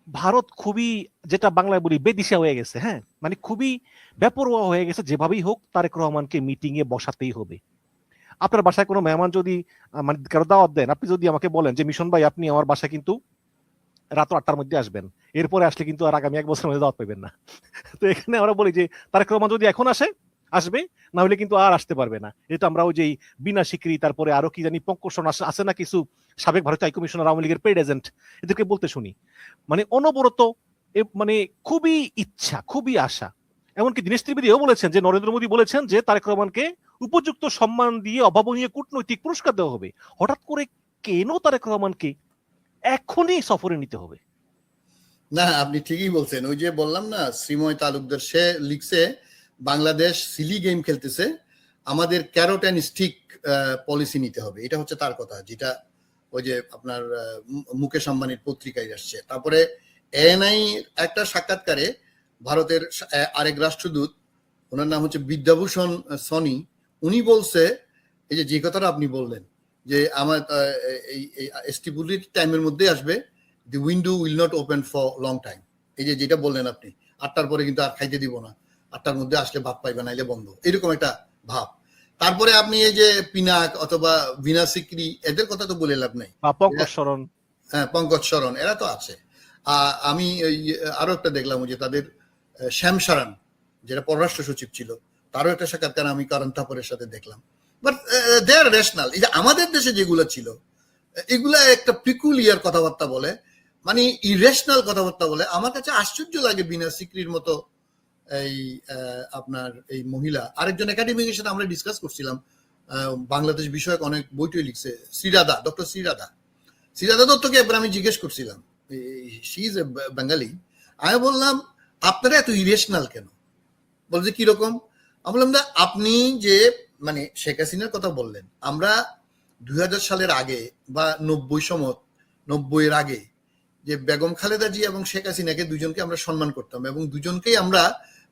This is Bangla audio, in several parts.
ভারত খুবই, যেটা বাংলায় বলি, বেদিশা হয়ে গেছে। হ্যাঁ, মানে খুবই বেপরোয়া হয়ে গেছে। যেভাবেই হোক তারেক রহমানকে মিটিং এ বসাতেই হবে। আপনার বাসায় কোনো মেহমান যদি মানে কারো দাওয়াত দেন, আপনি যদি আমাকে বলেন যে মিশন ভাই আপনি আমার বাসায় কিন্তু রাত 8টার মধ্যে আসবেন, এরপরে আসলে কিন্তু আর আগামী 1 বছরের মধ্যে দাওয়াত পাবেন না। তো এখানে আমরা বলি যে তারেক রহমান যদি এখন আসে আসবে, না হলে কিন্তু আর আসতে পারবে না। এটা আমরা ওই যে বিনা স্বীকৃতি, তারপরে আরো কি জানি পঙ্কশন আছে না কিছু সাবেক ভারতীয় হাইকমিশনার, আওয়ামী লীগের পেড এজেন্ট, এদেরকে বলতে শুনি। মানে অনবরত মানে খুবই ইচ্ছা, খুবই আশা। এমনকি দীনেশ ত্রিবেদীও বলেছেন যে নরেন্দ্র মোদী বলেছেন যে তারেক রহমানকে উপযুক্ত সম্মান দিয়ে অভাবনীয় কূটনৈতিক পুরস্কার দেওয়া হবে। হঠাৎ করে কেন তারেক রহমানকে এখনই সফরে নিতে হবে? না, আপনি ঠিকই বলছেন। ওই যে বললাম না, শ্রীময় তালুকদার সে লিখছে বাংলাদেশ সিলি গেম খেলতেছে, আমাদের ক্যারট অ্যান্ড স্টিক পলিসি নিতে হবে। এটা হচ্ছে তার কথা, যেটা ওই যে আপনার মুকেশ আম্বানির পত্রিকায় আসছে। তারপরে এএনআই একটা সাক্ষাৎকারে ভারতের আরেক রাষ্ট্রদূত, ওনার নাম হচ্ছে বিদ্যাভূষণ সনি, উনি বলছে এই যে কথাটা আপনি বললেন যে আমার এই এসটিপুলির টাইমের মধ্যে আসবে, the window will not open for long time। এই যে যেটা বললেন আপনি, 8টার পরে কিন্তু আর খাইতে দিব না, 8টার মধ্যে আসলে ভাত পাইবে, নাইলে বন্ধ, এরকম একটা ভাব। তারপরে আপনি এই যে পিনাক অথবা ভিনা সিকরি, এদের কথা তো বলে লাভ নাই, পঙ্কজ শরণ, হ্যাঁ পঙ্কজ শরণ, এরা তো আছে। আমি আরো একটা দেখলাম যে তাদের শ্যাম সারান, যেটা পররাষ্ট্র সচিব ছিল, তারও একটা সাক্ষাৎকার আমি কারণ থাপরের সাথে দেখলাম। But they are rational. এই যে আমাদের দেশে যেগুলো ছিল, এগুলা একটা পিকুলিয়ার কথাবার্তা বলে, মানে ইরেশনাল কথাবার্তা বলে। আমার কাছে আশ্চর্য লাগে বিনা সিকরির মতো এই আপনার এই মহিলা। আরেকজন একাডেমিকের সাথে আমরা ডিসকাস করছিলাম, বাংলাদেশ বিষয়ক অনেক বইটই লিখছে, শ্রীরাধা, ডক্টর শ্রীরাধা দত্তকে একবার আমি জিজ্ঞেস করছিলাম, শি ইজ এ বেঙ্গালি। আমি বললাম আপনারা এত ইরেশনাল কেন? বলছে কিরকম? আমি বললাম না, আপনি যে মানে শেখ হাসিনার কথা বললেন, আমরা 2000 সালের আগে বা 90 এর আগে যে বেগম খালেদা জি এবং শেখ হাসিনাকে দুজনকে আমরা সম্মান করতাম, এবং দুজনকেই আমরা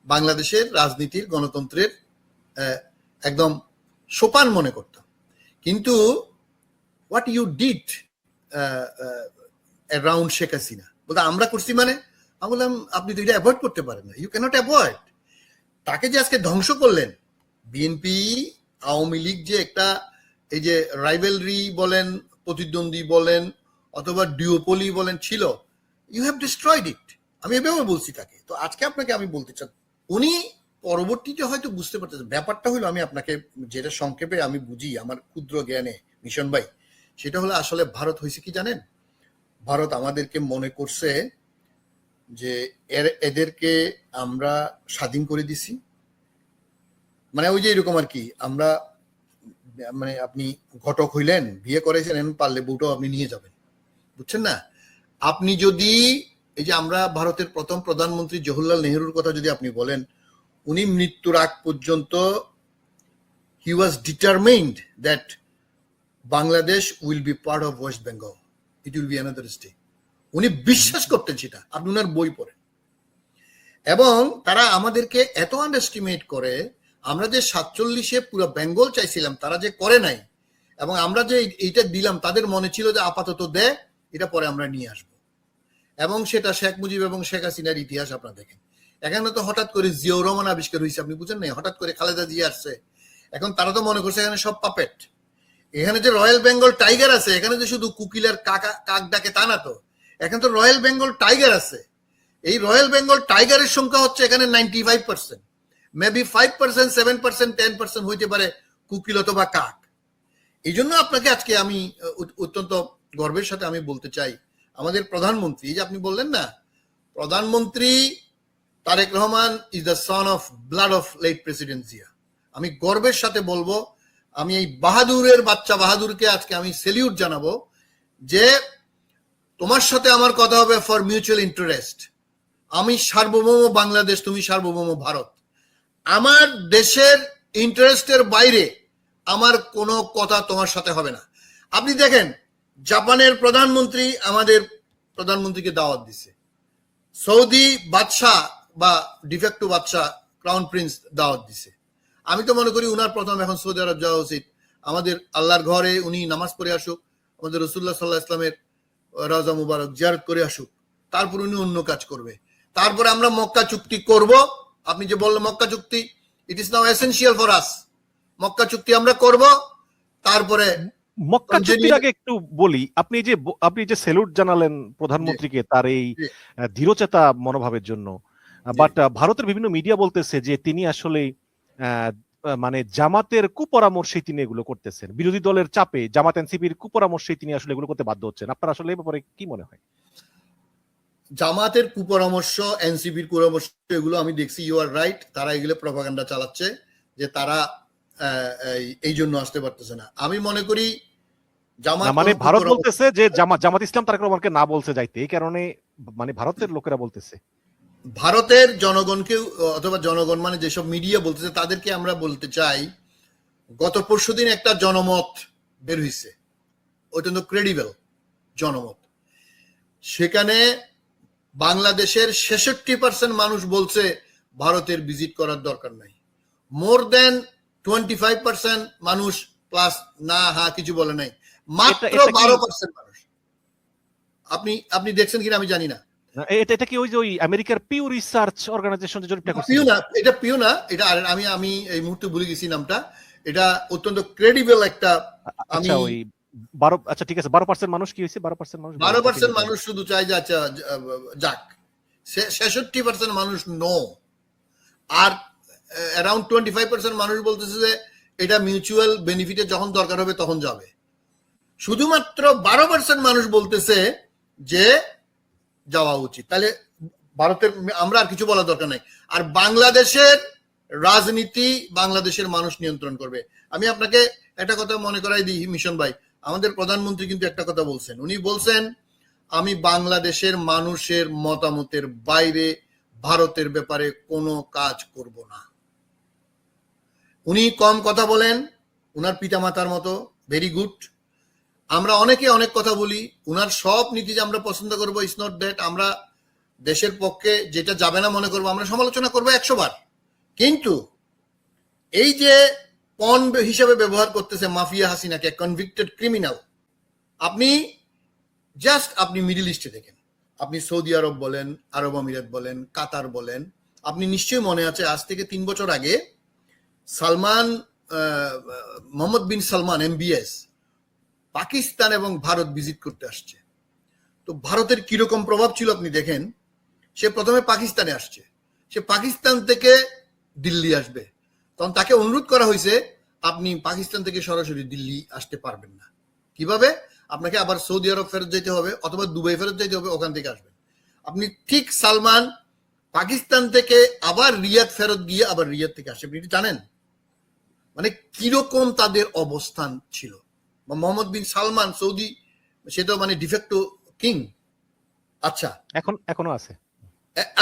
বাংলাদেশের রাজনীতির গণতন্ত্রের একদম সোপান মনে করতাম। কিন্তু what you did around Sheikh Hasina, বলতে আমরা করছি মানে, আমি বললাম আপনি তো এটা অ্যাভয়েড করতে পারেন না, ইউ ক্যানট অ্যাভয়েড। তাকে যে আজকে ধ্বংস করলেন, বিএনপি আওয়ামী লীগ যে একটা এই যে রাইভেলরি বলেন, প্রতিদ্বন্দ্বী বলেন, অথবা ডিওপলি বলেন ছিল, ইউ হ্যাভ ডিস্ট্রয়েড ইট। আমি এভাবে বলছি তাকে। তো আজকে আপনাকে আমি বলতে চাই, উনি পরবর্তীতে হয়তো বুঝতে পারতেছেন। ব্যাপারটা হলো, আমি আপনাকে যেটা সংক্ষেপে আমি বুঝি আমার ক্ষুদ্র জ্ঞানে মিশন ভাই, সেটা হলো আসলে ভারত হয়েছে কি জানেন, ভারত আমাদেরকে মনে করছে যে এদেরকে আমরা স্বাধীন করে দিছি, মানে ওই যে এরকম আর কি, আমরা মানে আপনি ঘটক হইলেন, বিয়ে করেছেন, পারলে বউটাও আপনি নিয়ে যাবেন, বুঝছেন না? আপনি যদি এই যে আমরা ভারতের প্রথম প্রধানমন্ত্রী জওহরলাল নেহরুর কথা যদি আপনি বলেন, উনি মৃত্যুর আগ পর্যন্ত he was determined that Bangladesh will be part of West Bengal, it will be another state. উনি বিশ্বাস করতেন সেটা, আপনি ওনার বই পড়েন। এবং তারা আমাদেরকে এত আন্ডারস্টিমেট করে, আমরা যে 47-এ পুরো বেঙ্গল চাইছিলাম তারা যে করে নাই, এবং আমরা যে এইটা দিলাম তাদের মনে ছিল যে আপাতত দে, এটা পরে আমরা নিয়ে আসব। এবং সেটা শেখ মুজিব এবং শেখ হাসিনার ইতিহাস আপনারা দেখেন। এখানে তো হঠাৎ করে জিয়াউর রহমান আবিষ্কার হয়েছে, আপনি বুঝেন না, হঠাৎ করে খালেদা জিয়া আসছে। এখন তারা তো মনে করছে এখানে সব পাপেট। এখানে যে রয়্যাল বেঙ্গল টাইগার আছে, এখানে যে শুধু কুকিলের কাক ডাকে তা না তো, এখানে তো রয়্যাল বেঙ্গল টাইগার আছে। এই রয়্যাল বেঙ্গল টাইগারের সংখ্যা হচ্ছে এখানে 95%, মেবি 5%, 7%, 10% হইতে পারে কুকিল অথবা কাক। এই জন্য আপনাকে আজকে আমি অত্যন্ত গর্বের সাথে আমি বলতে চাই, আমাদের প্রধানমন্ত্রী, যে আপনি বললেন না, প্রধানমন্ত্রী Tarique Rahman is the son of blood of late president Zia. আমি গর্বের সাথে বলবো, আমি এই বাহাদুরের বাচ্চা বাহাদুরকে আজকে আমি সেলিউট জানাবো যে তোমার সাথে আমার কথা হবে ফর মিউচুয়াল ইন্টারেস্ট। আমি সার্বভৌম বাংলাদেশ, তুমি সার্বভৌম ভারত। আমার দেশের ইন্টারেস্টের বাইরে আমার কোনো কথা তোমার সাথে হবে না। আপনি দেখেন, জাপানের প্রধানমন্ত্রী আমাদের প্রধানমন্ত্রীকে দাওয়াত দিছে, সৌদি বাদশাহ বা ডিফেক্টো বাদশাহ ক্রাউন প্রিন্স দাওয়াত দিছে। আমি তো মনে করি উনার প্রথম এখন সৌদি আরব যাওয়া উচিত। আমাদের আল্লাহর ঘরে উনি নামাজ পড়ে আসুক, আমাদের রসুল্লাহ সাল্লাহ ইসলামের রাজা মুবারক জিয়ারত করে আসুক, তারপর উনি অন্য কাজ করবে। তারপরে আমরা মক্কা চুক্তি করব। আপনি যে বললেন মক্কা চুক্তি, it is now essential for us. Mecca চুক্তি আমরা করব, তারপরে মক্কা চুক্তির আগে একটু বলি, আপনি যে স্যালুট জানালেন প্রধানমন্ত্রীকে তার এই দৃঢ়চেতা মনোভাবের জন্য, বাট ভারতের বিভিন্ন মিডিয়া বলতেছে যে তিনি আসলে মানে জামাতের কুপরামর্শে তিনি এগুলো করতেছেন, বিরোধী দলের চাপে জামাত এনসিপির কুপরামর্শে তিনি আসলে এগুলো করতে বাধ্য হচ্ছেন। আপনার আসলে এই ব্যাপারে কি মনে হয়? জামাতের কুপরামর্শ, এনসিপির কুপরামর্শ, এগুলো আমি দেখছি, ইউ আর রাইট, তারা এগুলো প্রপাগান্ডা চালাচ্ছে যে তারা এই জন্য আসতে পারতেছে না। আমি মনে করি জামাত, মানে ভারত বলতেছে যে জামাত ইসলাম তারেক রহমানকে না বলছে যাইতে, এই কারণে মানে ভারতের লোকেরা বলতেছে, ভারতের জনগণকে অথবা জনগণ মানে যেসব মিডিয়া বলতেছে তাদেরকে আমরা বলতে চাই, গত পরশুদিন একটা জনমত বের হয়েছে, অত্যন্ত ক্রেডিবল জনমত। সেখানে বাংলাদেশের 66% মানুষ বলছে ভারতের ভিজিট করার দরকার নাই। মোর দেন 25% মানুষ প্লাস না হা কিছু বলে নাই। মাত্র 12% মানুষ। আপনি দেখছেন কিনা আমি জানি না। এটা কি ওই যে ওই আমেরিকার পিউ রিসার্চ অর্গানাইজেশন যে জরিপটা করছে? পিউ না, এটা আমি এই মুহূর্তে ভুলে গেছি নামটা। এটা অত্যন্ত ক্রেডিবল একটা। আমি ওই 12, আচ্ছা ঠিক আছে, 12% মানুষ কি হয়েছে? 12% মানুষ শুধু চাই যে আচ্ছা যাক, 66% মানুষ নো, আর অ্যারাউন্ড 25% মানুষ বলতেছে যে এটা মিউচুয়াল বেনিফিটে যখন দরকার হবে তখন যাবে। শুধুমাত্র 12% মানুষ বলতেছে যে যাওয়া উচিত। তাহলে ভারতের আমরা আর কিছু বলার দরকার নাই। আর বাংলাদেশের রাজনীতি বাংলাদেশের মানুষ নিয়ন্ত্রণ করবে। আমি আপনাকে একটা কথা মনে করাই দিই মিশন ভাই, আমাদের প্রধানমন্ত্রী কিন্তু একটা কথা বলছেন, উনি বলছেন আমি বাংলাদেশের মানুষের মতামতের বাইরে ভারতের ব্যাপারে কোনো কাজ করব না। উনি কম কথা বলেন, উনার পিতামাতার মতো, ভেরি গুড। আমরা অনেকে অনেক কথা বলি, উনার সব নীতি যে আমরা পছন্দ করবো, ইটস নট দ্যাট। আমরা দেশের পক্ষে যেটা যাবে না মনে করবো আমরা সমালোচনা করবো 100 বার। কিন্তু এই যে পণ হিসেবে ব্যবহার করতেছে মাফিয়া হাসিনাকে, কনভিক্টেড ক্রিমিনাল, আপনি মিডল ইস্টে দেখেন, আপনি সৌদি আরব বলেন, আরব আমিরাত বলেন, কাতার বলেন, আপনি নিশ্চয়ই মনে আছে আজ থেকে 3 বছর আগে মোহাম্মদ বিন সালমান MBS পাকিস্তান এবং ভারত ভিজিট করতে আসছে। তো ভারতের কিরকম প্রভাব ছিল আপনি দেখেন। সে প্রথমে পাকিস্তানে আসছে, সে পাকিস্তান থেকে দিল্লি আসবে, তখন তাকে অনুরোধ করা হয়েছে আপনি পাকিস্তান থেকে সরাসরি দিল্লি আসতে পারবেন না, কিভাবে? আপনাকে আবার সৌদি আরব ফেরত যেতে হবে অথবা দুবাই ফেরত যেতে হবে, ওখান থেকে আসবেন। আপনি ঠিক সালমান পাকিস্তান থেকে আবার রিয়াদ ফেরত গিয়ে আবার রিয়াদ থেকে আসে। আপনি জানেন মানে কিরকম তাদের অবস্থান ছিল। মোহাম্মদ বিন সালমান সৌদি, সে তো মানে ডিফেক্টো কিং। আচ্ছা, এখনো আছে।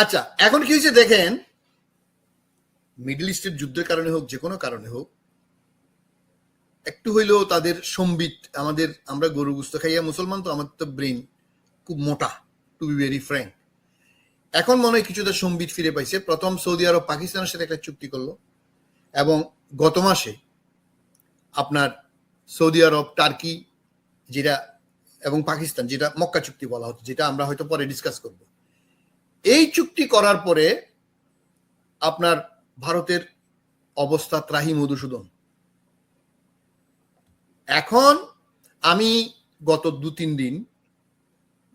আচ্ছা, এখন কি হয়েছে দেখেন, মিডল ইস্টের যুদ্ধের কারণে হোক, যে কোনো কারণে হোক, একটু হইলেও তাদের সম্বিত, আমরা গরু গুস্ত খাইয়া মুসলমান, তো আমাদের তো ব্রেন খুব মোটা, টু বি ভেরি ফ্র্যাঙ্ক। এখন মনে হয় কিছুটা সম্বিত ফিরে পাইছে। প্রথম সৌদি আরব পাকিস্তানের সাথে একটা চুক্তি করলো, এবং গত মাসে আপনার সৌদি আরব, টার্কি যেটা এবং পাকিস্তান, যেটা মক্কা চুক্তি বলা হতো, যেটা আমরা হয়তো পরে ডিসকাস করব, এই চুক্তি করার পরে আপনার ভারতের অবস্থা ত্রাহি মধুসূদন। এখন আমি গত 2-3 দিন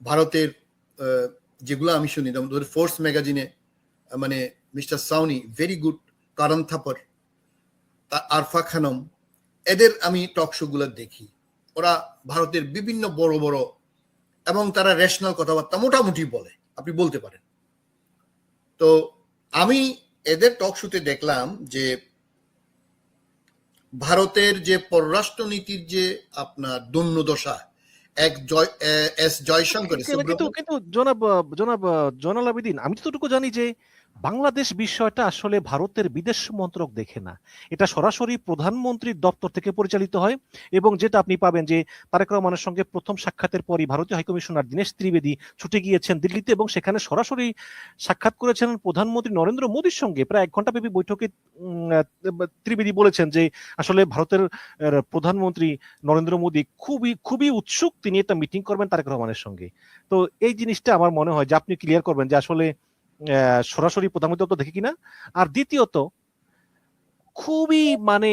ভারতের যেগুলো আমি শুনি, যেমন ফোর্স ম্যাগাজিনে মানে মিস্টার সাউনি, ভেরি গুড, কারণ থাপর, আরফা খানম, এদের আমি টক শো গুলো দেখি। ওরা ভারতের বিভিন্ন বড় বড় এবং তারা রেশনাল কথাবার্তা মোটামুটি বলে, আপনি বলতে পারেন। তো আমি এদের টক শোতে দেখলাম যে ভারতের যে পররাষ্ট্র নীতির যে আপনার দৈন্যদশা, জয়শঙ্কর। কিন্তু জনাব জয়নাল আবেদিন, আমি যতটুকু জানি যে বাংলাদেশ বিষয়টা আসলে ভারতের বিদেশ মন্ত্রক দেখে না, এটা সরাসরি প্রধানমন্ত্রীর দপ্তর থেকে পরিচালিত হয়। এবং যেটা আপনি পাবেন যে তারেক রহমানের সঙ্গে প্রথম সাক্ষাতের পরই ভারতীয় হাইকমিশনার দীনেশ ত্রিবেদী ছুটে গিয়েছেন দিল্লিতে এবং সেখানে সরাসরি সাক্ষাৎ করেছেন প্রধানমন্ত্রী নরেন্দ্র মোদীর সঙ্গে। প্রায় 1 ঘন্টা ব্যাপী বৈঠকে ত্রিবেদী বলেছেন যে আসলে ভারতের প্রধানমন্ত্রী নরেন্দ্র মোদী খুবই খুবই উৎসুক, তিনি একটা মিটিং করবেন তারেক রহমানের সঙ্গে। তো এই জিনিসটা আমার মনে হয় যে আপনি ক্লিয়ার করবেন যে আসলে সরাসরি প্রধানমন্ত্রী তো দেখে কিনা। আর দ্বিতীয়ত খুবই মানে